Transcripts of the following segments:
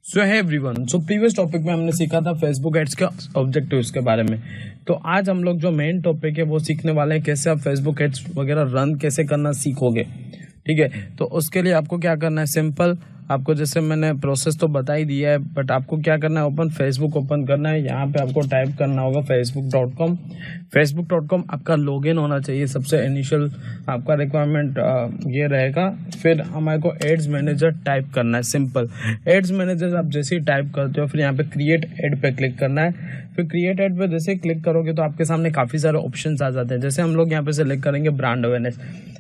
सो है everyone. So previous topic में हमने सीखा था फेसबुक एड्स के ऑब्जेक्टिव्स के बारे में। तो आज हम लोग जो मेन टॉपिक है वो सीखने वाले हैं कैसे आप फेसबुक एड्स वगैरह रन कैसे करना सीखोगे। ठीक है, तो उसके लिए आपको क्या करना है, सिंपल आपको जैसे मैंने प्रोसेस तो बता ही दिया है, बट आपको क्या करना है, फेसबुक ओपन करना है। यहाँ पे आपको टाइप करना होगा facebook.com। facebook.com आपका लॉगिन होना चाहिए, सबसे इनिशियल आपका रिक्वायरमेंट ये रहेगा। फिर हमारे को एड्स मैनेजर टाइप करना है, सिंपल एड्स मैनेजर आप जैसे ही टाइप करते हो फिर यहाँ पे क्रिएट एड पे क्लिक करना है। फिर क्रिएट एड पे जैसे क्लिक करोगे तो आपके सामने काफी सारे ऑप्शंस आ जाते हैं। जैसे हम लोग यहाँ पे सेलेक्ट करेंगे ब्रांड अवेयरनेस।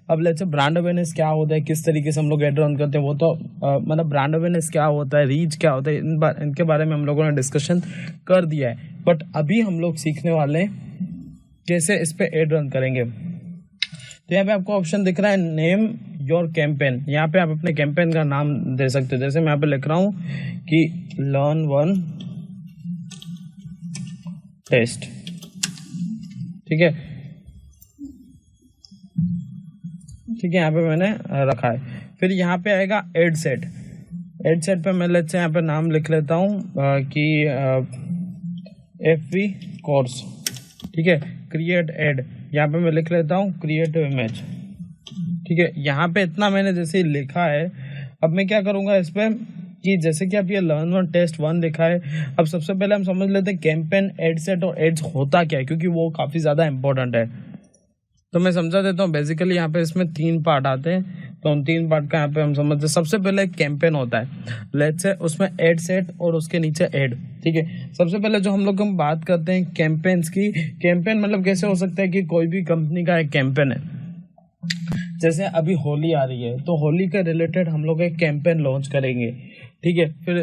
अब लेट्स से ब्रांड अवेयरनेस क्या होता है, किस तरीके से हम लोग एड रन करते हैं, वो तो मतलब ब्रांड अवेयरनेस क्या होता है, रीच क्या होता है, इनके बारे में हम लोगों ने डिस्कशन कर दिया है। बट अभी हम लोग सीखने वाले हैं कैसे इस पे एड रन करेंगे। तो यहाँ पे आपको ऑप्शन दिख रहा है नेम योर कैंपेन। यहाँ पे आप अपने कैंपेन का नाम दे सकते हो। जैसे मैं यहाँ पे लिख रहा हूँ कि लर्न वन टेस्ट। ठीक है, यहाँ पे मैंने रखा है। फिर यहाँ पे आएगा एड सेट। एड सेट पे मैं लेट्स से यहाँ पे नाम लिख लेता हूँ कि FV कोर्स। ठीक है, क्रिएट एड यहाँ पे मैं लिख लेता हूँ क्रिएट इमेज। ठीक है, यहाँ पे इतना मैंने जैसे ही लिखा है। अब मैं क्या करूँगा इस पे कि जैसे कि आप ये लर्न वन टेस्ट वन लिखा है, अब सबसे पहले हम समझ लेते हैं कैंपेन, एड सेट और एड्स होता क्या है, क्योंकि वो काफी ज्यादा इंपॉर्टेंट है। तो मैं समझा देता हूँ। बेसिकली यहाँ पे इसमें 3 पार्ट आते हैं, तो उन 3 पार्ट का यहाँ पे हम समझते हैं। सबसे पहले कैंपेन होता है, लेट्स से उसमें एड सेट और उसके नीचे एड। ठीक है, सबसे पहले जो हम लोग बात करते हैं कैंपेन्स की। कैंपेन मतलब कैसे हो सकता है कि कोई भी कंपनी का एक कैंपेन है। जैसे अभी होली आ रही है तो होली के रिलेटेड हम लोग एक कैंपेन लॉन्च करेंगे। ठीक है, फिर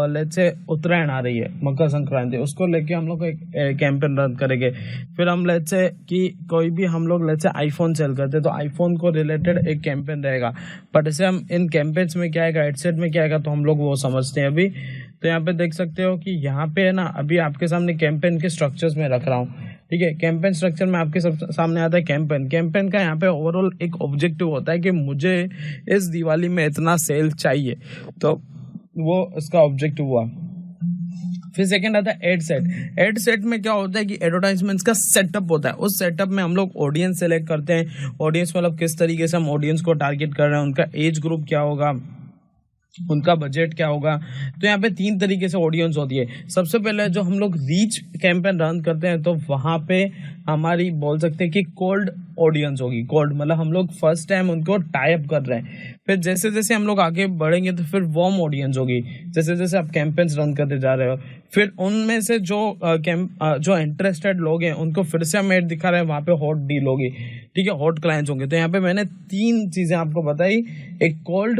लेट्स से उत्तरायण आ रही है, मकर संक्रांति, उसको लेके हम लोग एक कैंपेन रन करेंगे। फिर हम लेट्स से कि कोई भी हम लोग लेट्स से आईफोन सेल करते हैं तो आईफोन को रिलेटेड एक कैंपेन रहेगा। बट इसे हम इन कैंपेन्स में क्या आएगा, एडसेट में क्या आएगा, तो हम लोग वो समझते हैं अभी। तो यहाँ पे देख सकते हो कि यहाँ पे है ना, अभी आपके सामने कैंपेन के स्ट्रक्चर्स में रख रहा हूँ। ठीक है, कैंपेन स्ट्रक्चर में आपके सामने आता है कैंपेन का यहाँ पे ओवरऑल एक ऑब्जेक्टिव होता है कि मुझे इस दिवाली में इतना सेल चाहिए, तो वो इसका ऑब्जेक्टिव हुआ। फिर सेकंड आता है एड सेट। एड सेट में क्या होता है कि एडवर्टाइजमेंट्स का सेटअप होता है। उस सेटअप में हम लोग ऑडियंस सेलेक्ट करते हैं। ऑडियंस मतलब किस तरीके से हम ऑडियंस को टारगेट कर रहे हैं, उनका एज ग्रुप क्या होगा, उनका बजट क्या होगा। तो यहाँ पे 3 तरीके से ऑडियंस होती है। सबसे पहले जो हम लोग रीच कैंपेन रन करते हैं तो वहां पे हमारी बोल सकते हैं कि कोल्ड ऑडियंस होगी। कोल्ड मतलब हम लोग फर्स्ट टाइम उनको टाई अप कर रहे हैं। फिर जैसे जैसे हम लोग आगे बढ़ेंगे तो फिर वार्म ऑडियंस होगी, जैसे जैसे आप कैंपेन्स रन करते जा रहे हो। फिर उनमें से जो इंटरेस्टेड लोग हैं उनको फिर से हम एड दिखा रहे हैं, वहां पे हॉट डील होगी। ठीक है, हॉट क्लाइंट्स होंगे। तो यहाँ पे मैंने 3 चीजें आपको बताई, एक कोल्ड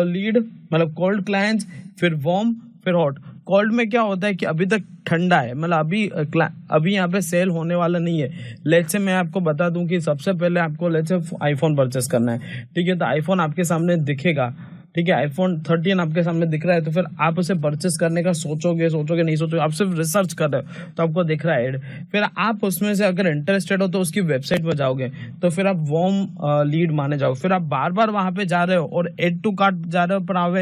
लीड मतलब कोल्ड क्लाइंट्स, फिर वार्म, फिर हॉट। कोल्ड में क्या होता है कि अभी तक ठंडा है, मतलब अभी यहाँ पे सेल होने वाला नहीं है। लेट्स से मैं आपको बता दूं कि सबसे पहले आपको लेट्स से आईफोन परचेस करना है। ठीक है, तो आईफोन आपके सामने दिखेगा। ठीक है, आईफोन 13 आपके सामने दिख रहा है, तो फिर आप उसे परचेस करने का सोचोगे नहीं सोचोगे, आप सिर्फ रिसर्च कर रहे हो तो आपको दिख रहा है एड। फिर आप उसमें से अगर इंटरेस्टेड हो तो उसकी वेबसाइट पर जाओगे तो फिर आप वार्म लीड माने जाओगे। फिर आप बार बार वहां पे जा रहे हो और एड टू कार्ट जा रहे हो पर आप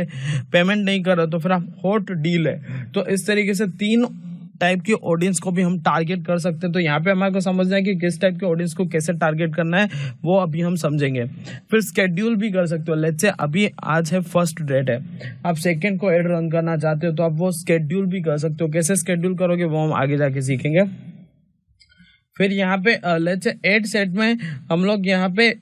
पेमेंट नहीं कर रहे हो तो फिर आप हॉट डील है। तो इस तरीके से 3 टाइप की ऑडियंस को भी हम टारगेट कर सकते हैं। तो यहाँ पे हमारे को समझना है कि किस टाइप के ऑडियंस को कैसे टारगेट करना है, वो अभी हम समझेंगे। फिर स्केड्यूल भी कर सकते हो। लेट्स से अभी आज है 1 डेट है, आप 2 को एड रन करना चाहते हो तो आप वो स्केड्यूल भी कर सकते हो। कैसे स्केड्यूल करोगे वो हम आगे जाके सीखेंगे। फिर यहाँ पे लेट्स से एड सेट में हम लोग यहाँ पे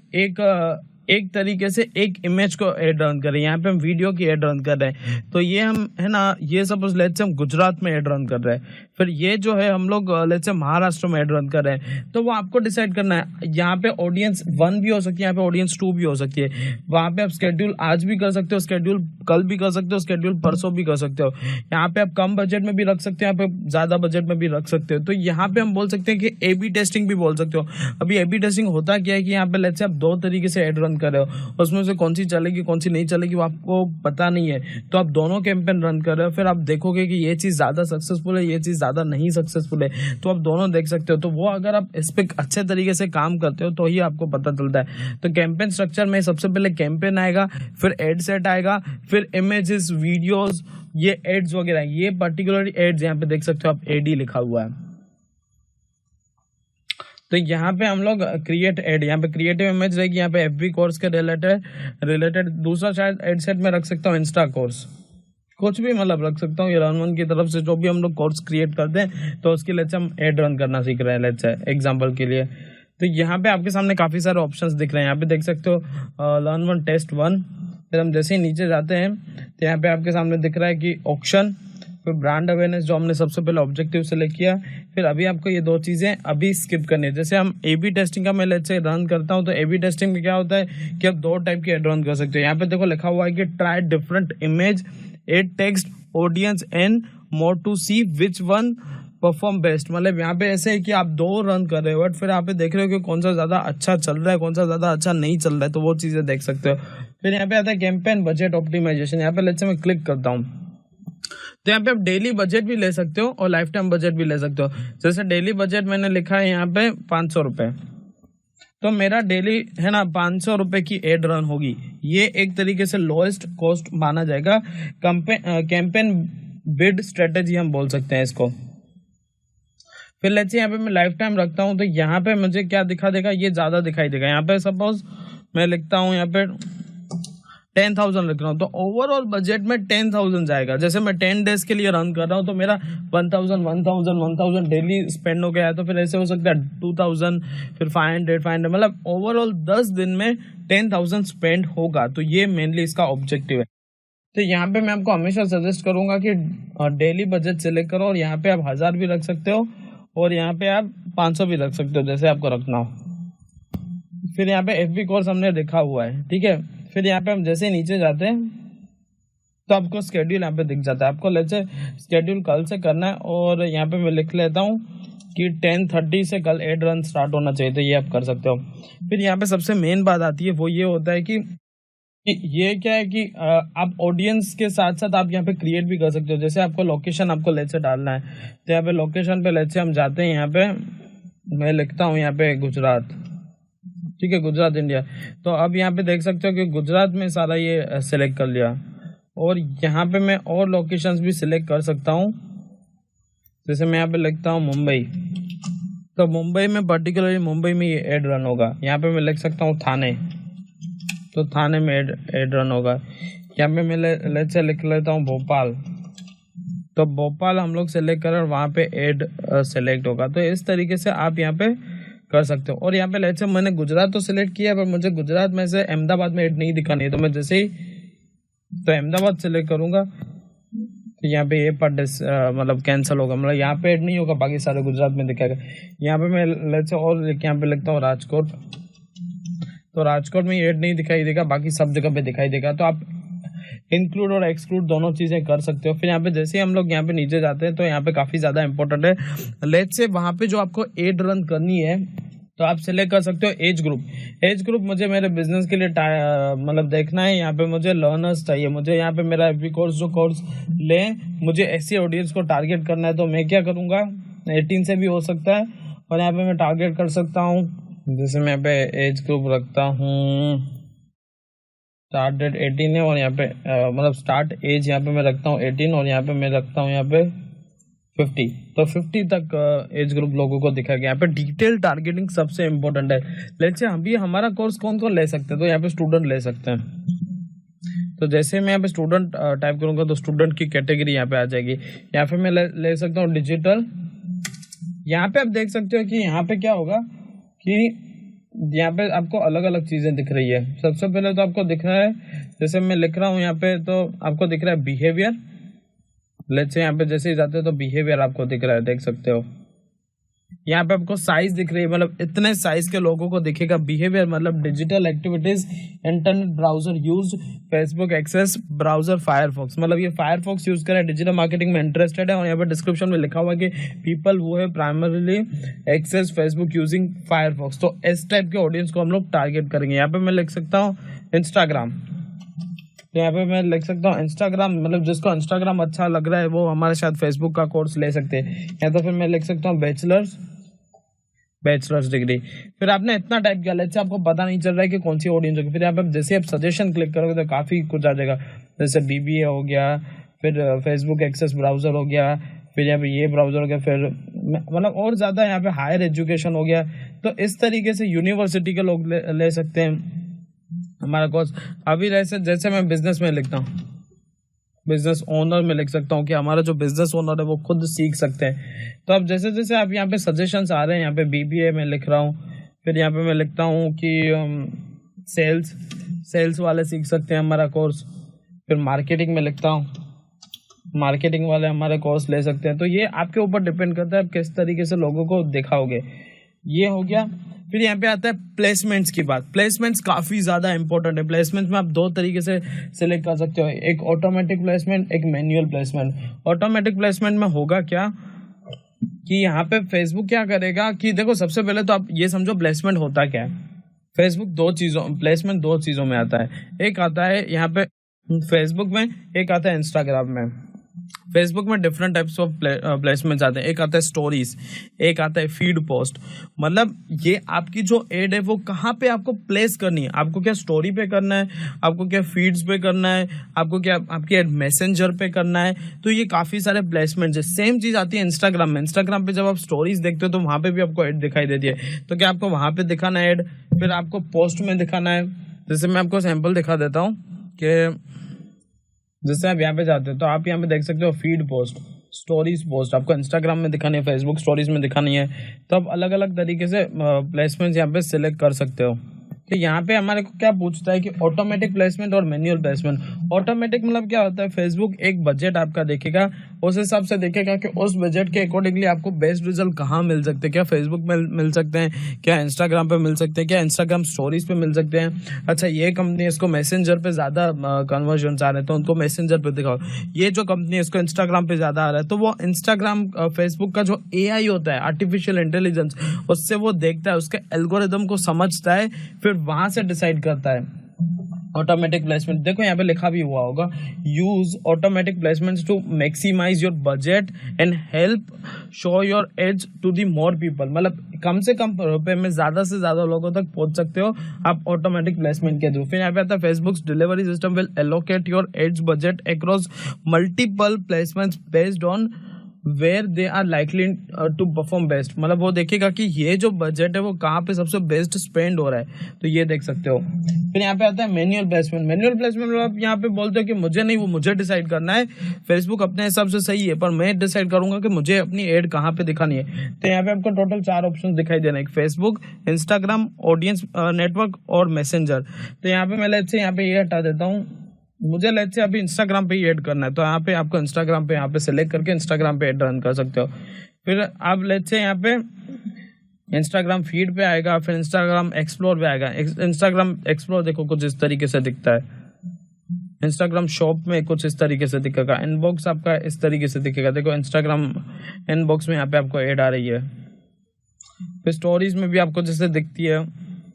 एक तरीके से एक इमेज को एड रन करें। यहाँ पे हम वीडियो की एड रन कर रहे हैं, तो ये हम है ना, ये सपोज लेट्स से हम गुजरात में एड रन कर रहे हैं। फिर ये जो है हम लोग लेट्स से महाराष्ट्र में एड रन कर रहे हैं, तो वो आपको डिसाइड करना है। यहाँ पे ऑडियंस 1 भी हो सकती है, यहाँ पे ऑडियंस 2 भी हो सकती है। वहां पे आप स्केड्यूल आज भी कर सकते हो, स्केड्यूल कल भी कर सकते हो, स्केड्यूल परसों भी कर सकते हो। यहाँ पे आप कम बजट में भी रख सकते हो, यहाँ पे ज्यादा बजट में भी रख सकते हो। तो यहाँ पे हम बोल सकते हैं कि AB टेस्टिंग भी बोल सकते हो। अभी AB टेस्टिंग होता क्या है कि यहाँ पे लेट्स से आप 2 तरीके से एड रन कर रहे हो, उसमें से कौन सी चलेगी कौन सी नहीं चलेगी वो आपको पता नहीं है। तो आप दोनों कैंपेन रन कर रहे हो, फिर आप देखोगे कि ये चीज ज्यादा सक्सेसफुल है, ये चीज ज्यादा नहीं सक्सेसफुल है, तो आप दोनों देख सकते हो। तो वो अगर आप इस पे अच्छे तरीके से काम करते हो तो ही आपको पता चलता है। तो कैंपेन स्ट्रक्चर में सबसे पहले कैंपेन आएगा, फिर एड सेट आएगा, फिर इमेजेस, वीडियोस, ये एड्स वगैरह, ये पर्टिकुलर एड्स यहाँ पे देख सकते हो आप एडी लिखा हुआ है। तो यहाँ पे हम लोग क्रिएट एड, यहाँ पे क्रिएटिव इमेज रहेगी, यहाँ पे एफबी कोर्स के रिलेटेड दूसरा शायद एड सेट में रख सकता हूँ इंस्टा कोर्स, कुछ भी मतलब रख सकता हूँ। ये रन की तरफ से जो भी हम लोग कोर्स क्रिएट करते हैं तो उसके लिए हम एड रन करना सीख रहे हैं, लेट्स से एग्जांपल के लिए। तो यहाँ पे आपके सामने काफी सारे ऑप्शंस दिख रहे हैं, यहाँ पे देख सकते हो लर्न वन टेस्ट वन। फिर हम जैसे ही नीचे जाते हैं तो यहाँ पे आपके सामने दिख रहा है कि ऑक्शन, फिर ब्रांड अवेयरनेस जो हमने सबसे पहले ऑब्जेक्टिव सेलेक्ट किया। फिर अभी आपको ये दो चीजें अभी स्किप करनी है। जैसे हम ए/बी टेस्टिंग का मैं लेट्स से रन करता हूँ तो ए/बी टेस्टिंग में क्या होता है कि आप दो टाइप के एड रन कर सकते हो। यहाँ पे देखो लिखा हुआ है कि try different image, ad text, audience and more to see which one perform best. मतलब यहाँ पे ऐसे है कि आप दो रन कर रहे हो बट फिर यहाँ पे देख रहे हो कि कौन सा ज्यादा अच्छा चल रहा है, कौन सा ज्यादा अच्छा नहीं चल रहा है, तो वो चीजें देख सकते हो। फिर यहाँ पे आता है कैंपेन बजट ऑप्टिमाइजेशन। यहाँ पे लेट्स से मैं क्लिक करता हूँ तो यहाँ पे आप डेली बजट भी ले सकते हो और लाइफ टाइम बजट भी ले सकते हो। जैसे डेली बजट मैंने लिखा है यहाँ पे 500 रुपए, तो मेरा डेली है ना 500 रुपए की एड रन होगी। ये एक तरीके से लोएस्ट कॉस्ट माना जाएगा, कैंपेन बिड स्ट्रेटेजी हम बोल सकते हैं इसको। फिर लेट्स यहाँ पे मैं लाइफ टाइम रखता हूँ तो यहाँ पे मुझे क्या दिखा देगा, ये ज्यादा दिखाई देगा। यहाँ पे सपोज मैं लिखता हूँ यहाँ पे 10,000 लिख रहा हूँ तो ओवरऑल बजट में 10,000 जाएगा। जैसे मैं 10 डेज के लिए रन कर रहा हूँ तो मेरा 1,000 डेली स्पेंड हो गया है। तो फिर ऐसे हो सकता है 2,000, फिर 500 मतलब ओवरऑल 10 दिन में 10,000 स्पेंड होगा। तो ये मेनली इसका ऑब्जेक्टिव है। तो यहाँ पे मैं आपको हमेशा सजेस्ट करूंगा कि डेली बजट सिलेक्ट करो और यहाँ पे आप 1000 भी रख सकते हो और यहाँ पे आप 500 भी रख सकते हो, जैसे आपको रखना हो। फिर यहाँ पे एफबी कोर्स हमने लिखा हुआ है, ठीक है। फिर यहाँ पे हम जैसे नीचे जाते हैं तो आपको स्केड्यूल यहाँ पे दिख जाता है। आपको लेट्स से स्केड्यूल कल से करना है और यहाँ पे मैं लिख लेता हूँ कि 10:30 से कल एड रन स्टार्ट होना चाहिए, तो ये आप कर सकते हो। फिर यहाँ पे सबसे मेन बात आती है, वो ये होता है कि ये क्या है कि आप ऑडियंस के साथ साथ आप यहाँ पे क्रिएट भी कर सकते हो। जैसे आपको लोकेशन आपको लेट्स से डालना है तो यहाँ पे लोकेशन पे लेट्स से हम जाते हैं, यहाँ पे मैं लिखता हूँ यहाँ पे गुजरात, ठीक है, गुजरात इंडिया। तो अब यहाँ पे देख सकते हो कि गुजरात में सारा ये सिलेक्ट कर लिया और यहाँ पे मैं और लोकेशंस भी सिलेक्ट कर सकता हूँ। जैसे मैं यहाँ पे लिखता हूँ मुंबई, तो मुंबई में पर्टिकुलरली मुंबई में ये एड रन होगा। यहाँ पे मैं लिख सकता हूँ थाने, तो थाने में एड रन होगा। यहाँ पे मैं लेट्स से लिख लेता हूँ भोपाल, तो भोपाल हम लोग सिलेक्ट करें और वहाँ पे एड सिलेक्ट होगा। तो इस तरीके से आप यहाँ पे कर सकते हो। और यहाँ पे लेट्स से मैंने गुजरात तो सिलेक्ट किया पर मुझे गुजरात में से अहमदाबाद में एड नहीं दिखानी है, तो मैं जैसे ही तो अहमदाबाद सिलेक्ट करूंगा तो यहाँ पे ये पर मतलब कैंसिल होगा, मतलब यहाँ पे एड नहीं होगा, बाकी सारे गुजरात में दिखाएगा। यहाँ पे मैं लेट्स से और यहाँ पे लिखता हूँ राजकोट, तो राजकोट में एड नहीं दिखाई देगा, बाकी सब जगह पे दिखाई देगा। तो आप इंक्लूड और एक्सक्लूड दोनों चीजें कर सकते हो। फिर यहाँ पे जैसे ही हम लोग यहाँ पे नीचे जाते हैं तो यहाँ पे काफी ज्यादा इंपॉर्टेंट है। लेट्स से वहां पे जो आपको एड रन करनी है तो आप सिलेक्ट कर सकते हो एज ग्रुप। एज ग्रुप मुझे मेरे बिजनेस के लिए मतलब देखना है, यहाँ पे मुझे लर्नर्स चाहिए, मुझे यहाँ पे मेरा एफबी कोर्स जो कोर्स ले, मुझे ऐसी ऑडियंस को टारगेट करना है। तो मैं क्या करूंगा, 18 से भी हो सकता है और यहाँ पे मैं टारगेट कर सकता हूँ। जैसे मैं यहाँ पे एज ग्रुप रखता हूँ, स्टार्ट डेट 18 है और यहाँ पे मतलब स्टार्ट एज यहाँ पे मैं रखता हूँ 18 और यहाँ पे मैं रखता हूँ यहाँ पे 50। तो 50 तक एज ग्रुप लोगों को दिखाएगा। यहाँ पे डिटेल टारगेटिंग सबसे इम्पोर्टेंट है। लेट्स से हम भी हमारा कोर्स कौन कौन ले सकते हैं, तो यहाँ पे स्टूडेंट ले सकते हैं। तो जैसे मैं यहाँ पे स्टूडेंट टाइप करूंगा तो स्टूडेंट की कैटेगरी यहाँ पे आ जाएगी। यहाँ पे मैं ले सकता हूँ डिजिटल। यहाँ पे आप देख सकते हो कि यहाँ पे क्या होगा कि यहाँ पे आपको अलग अलग चीजें दिख रही है। सबसे पहले तो आपको दिख रहा है, जैसे मैं लिख रहा हूँ यहाँ पे तो आपको दिख रहा है बिहेवियर। लेट्स से यहाँ पे जैसे ही जाते हो तो बिहेवियर आपको दिख रहा है, देख सकते हो। यहाँ पे आपको साइज दिख रही है, मतलब इतने साइज के लोगों को दिखेगा। बिहेवियर मतलब digital activities, internet browser use, Facebook access, browser Firefox, मतलब ये फायरफॉक्स यूज करें, डिजिटल मार्केटिंग में इंटरेस्टेड है। और यहाँ पे डिस्क्रिप्शन में लिखा हुआ है कि पीपल वो है primarily access Facebook using Firefox. तो इस टाइप के ऑडियंस को हम लोग टारगेट करेंगे। यहाँ पे मैं लिख सकता हूँ इंस्टाग्राम, तो यहाँ पे मैं लिख सकता हूँ इंस्टाग्राम, मतलब जिसको इंस्टाग्राम अच्छा लग रहा है वो हमारे साथ फेसबुक का कोर्स ले सकते हैं। या तो फिर मैं लिख सकता हूँ बैचलर्स डिग्री। फिर आपने इतना टाइप किया, लेट्स से आपको पता नहीं चल रहा है कि कौन सी ऑडियंस होगी। फिर यहाँ पे जैसे आप सजेशन क्लिक करोगे तो काफी कुछ आ जाएगा, जैसे बीबीए हो गया, फिर फेसबुक एक्सेस ब्राउजर हो गया, फिर यहाँ पे ये ब्राउजर हो गया, फिर मतलब और ज़्यादा यहाँ पे हायर एजुकेशन हो गया। तो इस तरीके से यूनिवर्सिटी के लोग ले सकते हैं हमारा कोर्स। अभी जैसे मैं बिजनेस में लिखता हूँ, बिजनेस ओनर में लिख सकता हूँ कि हमारा जो बिजनेस ओनर है वो खुद सीख सकते हैं। तो अब जैसे जैसे आप यहाँ पे सजेशंस आ रहे हैं, यहाँ पे बीबीए में लिख रहा हूँ, फिर यहाँ पे मैं लिखता हूँ कि सेल्स वाले सीख सकते हैं हमारा कोर्स, फिर मार्केटिंग में लिखता हूँ, मार्केटिंग वाले हमारे कोर्स ले सकते हैं। तो ये आपके ऊपर डिपेंड करता है आप किस तरीके से लोगों को दिखाओगे। ये हो गया। फिर यहाँ पे आता है प्लेसमेंट्स की बात। प्लेसमेंट्स काफ़ी ज़्यादा इंपॉर्टेंट है। प्लेसमेंट्स में आप दो तरीके से सिलेक्ट कर सकते हो, एक ऑटोमेटिक प्लेसमेंट, एक मैन्युअल प्लेसमेंट। ऑटोमेटिक प्लेसमेंट में होगा क्या कि यहाँ पे फेसबुक क्या करेगा कि देखो, सबसे पहले तो आप ये समझो प्लेसमेंट होता क्या है। प्लेसमेंट दो चीज़ों में आता है। एक आता है यहाँ पे फेसबुक में, एक आता है इंस्टाग्राम में। फेसबुक में डिफरेंट टाइप्स ऑफ प्लेसमेंट्स आते हैं। एक आता है स्टोरीज, एक आता है फीड पोस्ट। मतलब ये आपकी जो एड है वो कहाँ पे आपको प्लेस करनी है, आपको क्या स्टोरी पे करना है, आपको क्या फीड्स पे करना है, आपको क्या आपकी एड मैसेंजर पे करना है। तो ये काफ़ी सारे प्लेसमेंट्स है। सेम चीज़ आती है इंस्टाग्राम में। इंस्टाग्राम पे जब आप स्टोरीज देखते हो तो वहाँ पे भी आपको एड दिखाई देती है। तो क्या आपको वहाँ पे दिखाना है एड, फिर आपको पोस्ट में दिखाना है। जैसे मैं आपको सैंपल दिखा देता हूँ कि जैसे आप यहाँ पे जाते हो तो आप यहाँ पे देख सकते हो फीड पोस्ट, स्टोरीज पोस्ट आपको इंस्टाग्राम में दिखानी है, फेसबुक स्टोरीज में दिखानी है। तो आप अलग अलग तरीके से प्लेसमेंट्स यहाँ पे सिलेक्ट कर सकते हो। तो यहाँ पे हमारे को क्या पूछता है कि ऑटोमेटिक प्लेसमेंट और मैन्युअल प्लेसमेंट। ऑटोमेटिक मतलब क्या होता है, फेसबुक एक बजट आपका देखेगा, उस हिसाब से देखेगा कि उस बजट के अकॉर्डिंगली आपको बेस्ट रिजल्ट कहाँ मिल सकते हैं। क्या फेसबुक में मिल सकते हैं, क्या इंस्टाग्राम पे मिल सकते हैं, क्या इंस्टाग्राम स्टोरीज पे मिल सकते हैं। अच्छा, ये कंपनी इसको मैसेंजर पे ज़्यादा कन्वर्जन आ रहे हैं तो उनको मैसेंजर पे दिखाओ। ये जो कंपनी है इसको इंस्टाग्राम पे ज़्यादा आ रहा है तो वो इंस्टाग्राम फेसबुक का जो AI होता है, आर्टिफिशियल इंटेलिजेंस, उससे वो देखता है, उसके एल्गोरिदम को समझता है, फिर वहां से डिसाइड करता है ऑटोमेटिक प्लेसमेंट। देखो यहाँ पे लिखा भी हुआ होगा, use automatic placements to maximise your budget and help show your ads to the more people. मतलब कम से कम रुपए में ज्यादा से ज्यादा लोगों तक पहुंच सकते हो आप ऑटोमेटिक प्लेसमेंट के थ्रू। फिर यहाँ पे आता है Facebook's delivery system will allocate your ads budget across multiple placements based on where they are likely to perform best. मतलब वो देखेगा कि ये जो बजट है वो कहाँ पे सबसे बेस्ट स्पेंड हो रहा है, तो ये देख सकते हो। फिर यहाँ पे आता है मैन्युअल प्लेसमेंट। मैन्युअल प्लेसमेंट में आप यहाँ पे बोलते हो कि मुझे नहीं, वो मुझे डिसाइड करना है। फेसबुक अपने हिसाब से सही है पर मैं डिसाइड करूंगा कि मुझे अपनी एड कहाँ पे दिखानी है। तो यहाँ पे आपको टोटल 4 ऑप्शन दिखाई दे रहे हैं, फेसबुक, इंस्टाग्राम, ऑडियंस नेटवर्क और मैसेंजर। तो यहाँ पे मैं लेट्स से यहाँ पे ये हटा देता हूँ, मुझे लेट्स से अभी इंस्टाग्राम पे ही ऐड करना है तो यहाँ पे आपको इंस्टाग्राम पे यहाँ पे सिलेक्ट करके इंस्टाग्राम पे ऐड रन कर सकते हो। फिर आप लेट्स से यहाँ पे इंस्टाग्राम फीड पे आएगा, फिर इंस्टाग्राम एक्सप्लोर पे आएगा। इंस्टाग्राम एक्सप्लोर देखो कुछ इस तरीके से दिखता है, इंस्टाग्राम शॉप में कुछ इस तरीके से दिखेगा, इनबॉक्स आपका इस तरीके से दिखेगा। देखो इंस्टाग्राम इनबॉक्स में यहाँ पे आपको ऐड आ रही है। फिर स्टोरीज में भी आपको जैसे दिखती है,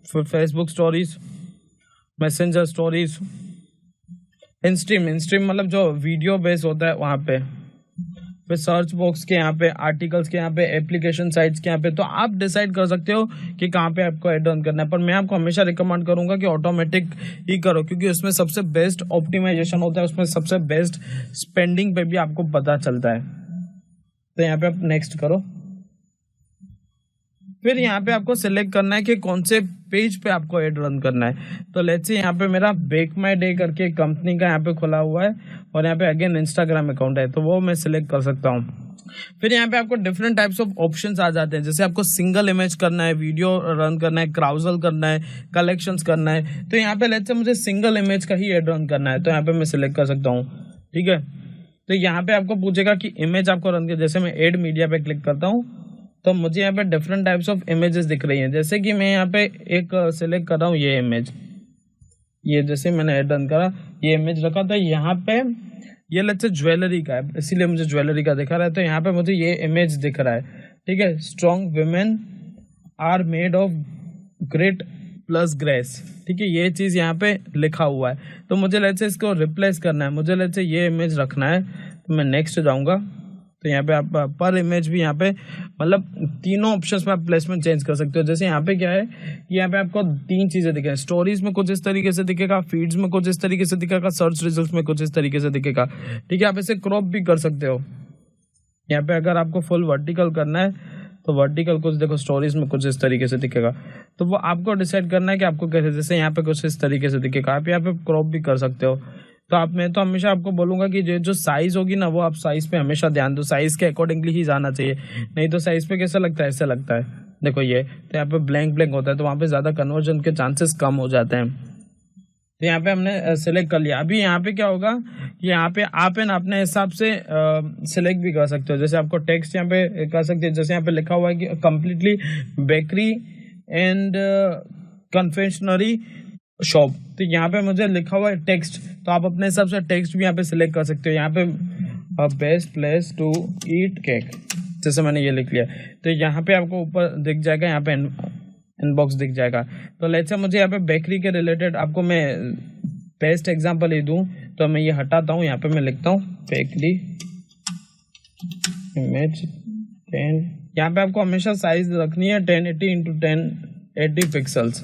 फिर Facebook stories, messenger stories, in-stream मतलब जो वीडियो बेस होता है वहाँ पे, फिर सर्च बॉक्स के यहाँ पे, आर्टिकल्स के यहाँ पे, एप्लीकेशन साइट्स के यहाँ पे। तो आप डिसाइड कर सकते हो कि कहाँ पे आपको ऐड रन करना है, पर मैं आपको हमेशा रिकमेंड करूंगा कि ऑटोमेटिक ही करो क्योंकि उसमें सबसे बेस्ट ऑप्टिमाइजेशन होता है, उसमें सबसे बेस्ट स्पेंडिंग पे भी आपको पता चलता है। तो यहाँ पे आप नेक्स्ट करो। फिर यहाँ पे आपको सिलेक्ट करना है कि कौन से पेज पे आपको ऐड रन करना है। तो लेट्स से यहाँ पे मेरा बेक माई डे करके कंपनी का यहाँ पे खुला हुआ है और यहाँ पे अगेन इंस्टाग्राम अकाउंट है तो वो मैं सिलेक्ट कर सकता हूँ। फिर यहाँ पे आपको डिफरेंट टाइप्स ऑफ ऑप्शंस आ जाते हैं, जैसे आपको सिंगल इमेज करना है, वीडियो रन करना है, क्राउजल करना है, कलेक्शंस करना है। तो यहाँ पे लेट्स से मुझे सिंगल इमेज का ही ऐड रन करना है तो यहाँ पे मैं सिलेक्ट कर सकता हूँ। ठीक है, तो यहाँ पे आपको पूछेगा कि इमेज आपको रन कर, जैसे मैं एड मीडिया पे क्लिक करता हूँ तो मुझे यहाँ पे डिफरेंट टाइप्स ऑफ इमेजेस दिख रही हैं। जैसे कि मैं यहाँ पे एक सिलेक्ट कर रहा हूँ ये इमेज, ये जैसे मैंने ऐड रन करा ये इमेज रखा था, यहाँ पे ये लेट्स से ज्वेलरी का है इसीलिए मुझे ज्वेलरी का दिखा रहा है तो यहाँ पे मुझे ये इमेज दिख रहा है। ठीक है, strong women are made of great plus grace. ठीक है, ये चीज़ यहाँ पे लिखा हुआ है तो मुझे लेट्स से इसको रिप्लेस करना है, मुझे लेट्स से ये इमेज रखना है तो मैं नेक्स्ट जाऊँगा तो यहाँ पे आप पर इमेज भी यहाँ पे मतलब तीनों ऑप्शंस में आप प्लेसमेंट चेंज कर सकते हो। जैसे यहाँ पे क्या है कि यहाँ पे आपको 3 चीजें दिखेगा, स्टोरीज में कुछ इस तरीके से दिखेगा, फीड्स में कुछ इस तरीके से दिखेगा, सर्च रिजल्ट्स में कुछ इस तरीके से दिखेगा। ठीक है, आप इसे क्रॉप भी कर सकते हो। यहाँ पे अगर आपको फुल वर्टिकल करना है तो वर्टिकल कुछ देखो, स्टोरीज में कुछ इस तरीके से दिखेगा। तो वो आपको डिसाइड करना है कि आपको कैसे, जैसे यहाँ पे कुछ इस तरीके से दिखेगा, आप यहाँ पे क्रॉप भी कर सकते हो। तो मैं तो हमेशा आपको बोलूंगा कि जो साइज होगी ना, वो आप साइज पे हमेशा ध्यान दो, साइज के अकॉर्डिंगली ही जाना चाहिए। नहीं तो साइज पे कैसा लगता है, ऐसा लगता है, देखो ये तो यहाँ पे ब्लैंक होता है, तो वहां पे ज्यादा कन्वर्जन के चांसेस कम हो जाते हैं। तो यहाँ पे हमने सिलेक्ट कर लिया। अभी यहाँ पे क्या होगा कि यहाँ पे आप है ना अपने हिसाब से सिलेक्ट भी कर सकते हो। जैसे आपको टेक्स्ट यहाँ पे कर सकते हैं, जैसे यहाँ पे लिखा हुआ है कि completely bakery and confectionery shop, तो यहाँ पे मुझे लिखा हुआ है टेक्स्ट, तो आप अपने हिसाब से टेक्स्ट भी यहाँ पे सिलेक्ट कर सकते हो। यहाँ पे best place to eat cake, जैसे मैंने ये लिख लिया, तो यहाँ पे आपको ऊपर दिख जाएगा, यहाँ पे इनबॉक्स दिख जाएगा। तो लेट्स से मुझे यहाँ पे बेकरी के रिलेटेड आपको मैं बेस्ट एग्जांपल ही दूं, तो मैं ये हटाता हूँ, यहाँ पे मैं लिखता हूँ बेकरी इमेज 10। यहाँ पे आपको हमेशा साइज रखनी है 1080 इंटू 1080 पिक्सल्स।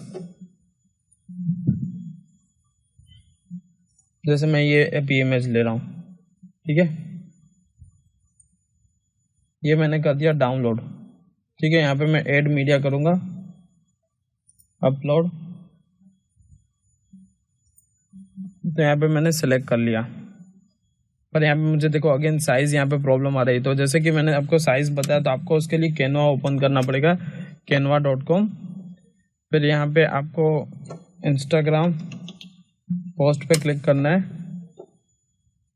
जैसे मैं ये अभी इमेज ले रहा हूँ, ठीक है, ये मैंने कर दिया डाउनलोड। ठीक है, यहाँ पे मैं ऐड मीडिया करूंगा, अपलोड, तो यहाँ पे मैंने सेलेक्ट कर लिया। पर यहाँ पे मुझे देखो अगेन साइज यहाँ पे प्रॉब्लम आ रही है। तो जैसे कि मैंने आपको साइज बताया, तो आपको उसके लिए कैनवा ओपन करना पड़ेगा, canva.com। फिर यहाँ पे आपको इंस्टाग्राम पोस्ट पे क्लिक करना है।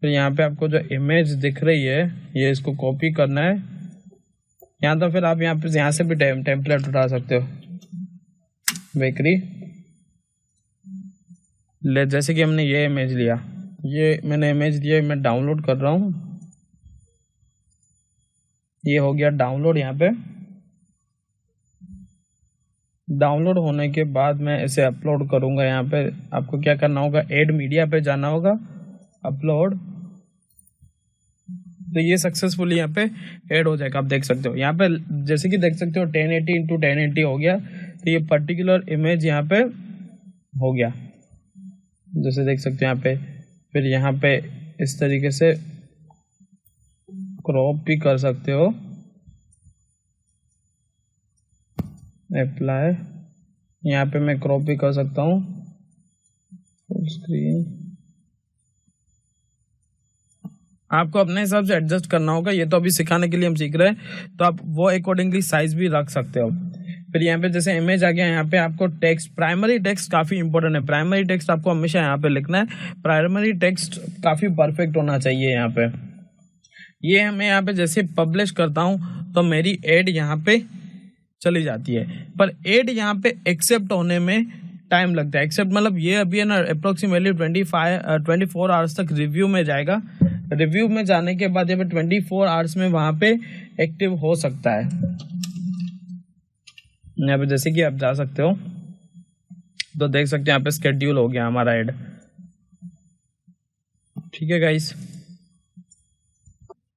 फिर यहाँ पे आपको जो इमेज दिख रही है, ये इसको कॉपी करना है यहाँ। तो फिर आप यहाँ से भी टेम्पलेट उठा सकते हो, बेकरी ले। जैसे कि हमने ये इमेज लिया, ये मैंने इमेज दिया, मैं डाउनलोड कर रहा हूँ, ये हो गया डाउनलोड। यहाँ पे डाउनलोड होने के बाद मैं इसे अपलोड करूंगा। यहाँ पे आपको क्या करना होगा, ऐड मीडिया पे जाना होगा, अपलोड, तो ये सक्सेसफुली यहाँ पे ऐड हो जाएगा। आप देख सकते हो यहाँ पे, जैसे कि देख सकते हो 1080 इंटू 1080 हो गया। तो ये पर्टिकुलर इमेज यहाँ पे हो गया, जैसे देख सकते हो यहाँ पे। फिर यहाँ पे इस तरीके से क्रॉप भी कर सकते हो, अप्लाई, यहाँ पे मैं क्रॉप भी कर सकता हूँ, फुल स्क्रीन। आपको अपने हिसाब से एडजस्ट करना होगा, ये तो अभी सिखाने के लिए हम सीख रहे हैं, तो आप वो अकॉर्डिंगली साइज भी रख सकते हो। फिर यहाँ पे जैसे इमेज आ गया, यहाँ पे आपको टेक्स्ट, प्राइमरी टेक्स्ट काफी इंपॉर्टेंट है। प्राइमरी टेक्स्ट आपको हमेशा यहाँ पे लिखना है, प्राइमरी टेक्स्ट काफी परफेक्ट होना चाहिए। यहाँ पे ये मैं यहाँ पे जैसे पब्लिश करता हूँ तो मेरी एड यहाँ पे चली जाती है, पर एड यहाँ पे एक्सेप्ट होने में टाइम लगता है। एक्सेप्ट मतलब ये अभी है ना अप्रोक्सीमेटली 24 आवर्स तक रिव्यू में जाएगा। रिव्यू में जाने के बाद यहाँ पे 24 आवर्स में वहां पे एक्टिव हो सकता है। यहाँ पे जैसे कि आप जा सकते हो तो देख सकते हैं यहाँ पे स्केड्यूल हो गया हमारा ऐड। ठीक है गाइस,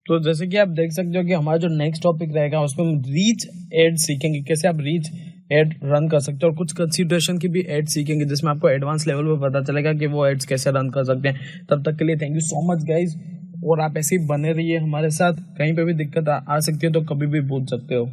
तो जैसे कि आप देख सकते हो कि हमारा जो नेक्स्ट टॉपिक रहेगा उसमें हम रीच एड सीखेंगे, कैसे आप रीच एड रन कर सकते हो, और कुछ कंसिडरेशन की भी एड सीखेंगे जिसमें आपको एडवांस लेवल पे पता चलेगा कि वो एड्स कैसे रन कर सकते हैं। तब तक के लिए thank you so much guys, और आप ऐसे ही बने रहिए हमारे साथ। कहीं पे भी दिक्कत आ सकती है तो कभी भी पूछ सकते हो।